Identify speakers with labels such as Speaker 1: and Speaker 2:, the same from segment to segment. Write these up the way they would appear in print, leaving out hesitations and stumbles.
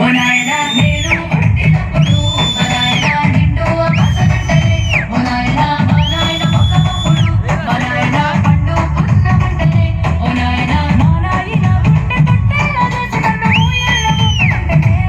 Speaker 1: ఓ నాయనా నేను పుట్టినప్పుడు మా నాయనా నిండు ఆకాశమంటలే ఓ నాయనా మా నాయన మొక్కమప్పుడు మా నాయన పండు పున్నమంటలే ఓ నాయనా మా నాయన గుండె తొట్టెలా దోచి నన్ను ఊయల ఊపమంటలే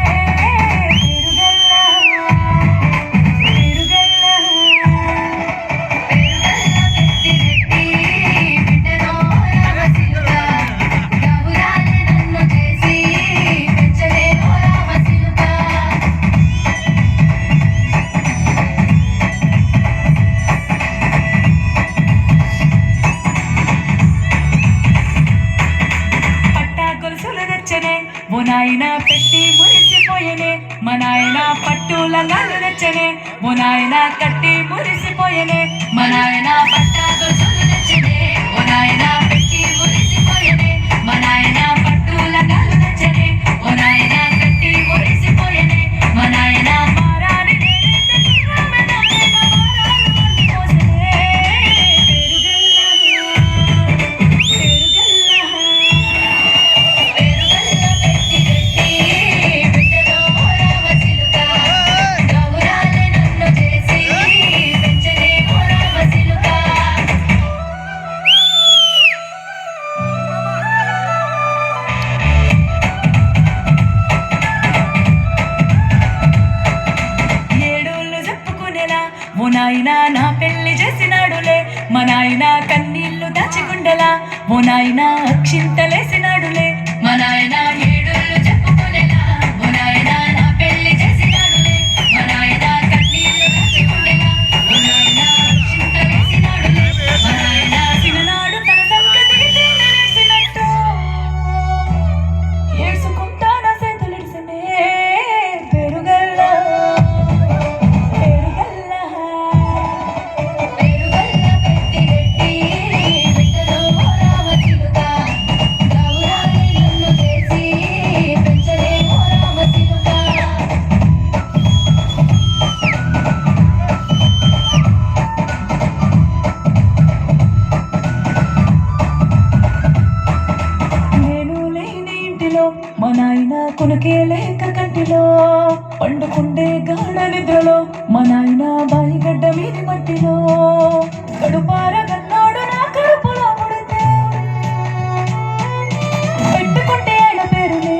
Speaker 1: ఓ నాయనా పెట్టి మురిసిపోయనే మా నాయన పట్టు లంగాలు నచ్చనే ఓ నాయన కట్టి మురిసిపోయనే మా నాయన పట్టా గొలుసులు నచ్చనే ఓ నాయన పెట్టి మురిసిపోయనే మా నాయన పట్టు లంగాలు నచ్చనే ఓ నాయన కట్టి మురిసిపోయనే మా నాయన మారాని నేనైతే గుర్రమే నాయన మారాలు అన్ని మోసనే ఓ నాయనా నా పెళ్లి చేసినాడులే మా నాయన కన్నీళ్లు దాచిగుండెలా ఓ నాయనా అక్షింతలేసినాడులే మా నాయన ఏడుళ్ళు చెప్పుకునేలా ఓ నాయనా నా పెళ్లి చేసినాడులే మా నాయన కన్నీళ్లు దాచిగుండెలా ఓ నాయనా అక్షింతలేసినాడులే మా నాయన చిన్ననాడు తన సంగతి తిండినేసినట్టు ఏడ్చుకుంటా నా చేతులిడిసనే పెరుగల్లా మా నాయన కొనుకే లేక కంటిలో పండుకుండే గాఢ నిద్రలో మా నాయన బాయిగడ్డ మీది మట్టిలో కడుపార గన్నాడు నా కడుపులో ముడితే పెట్టుకుంటే ఆయన పేరులే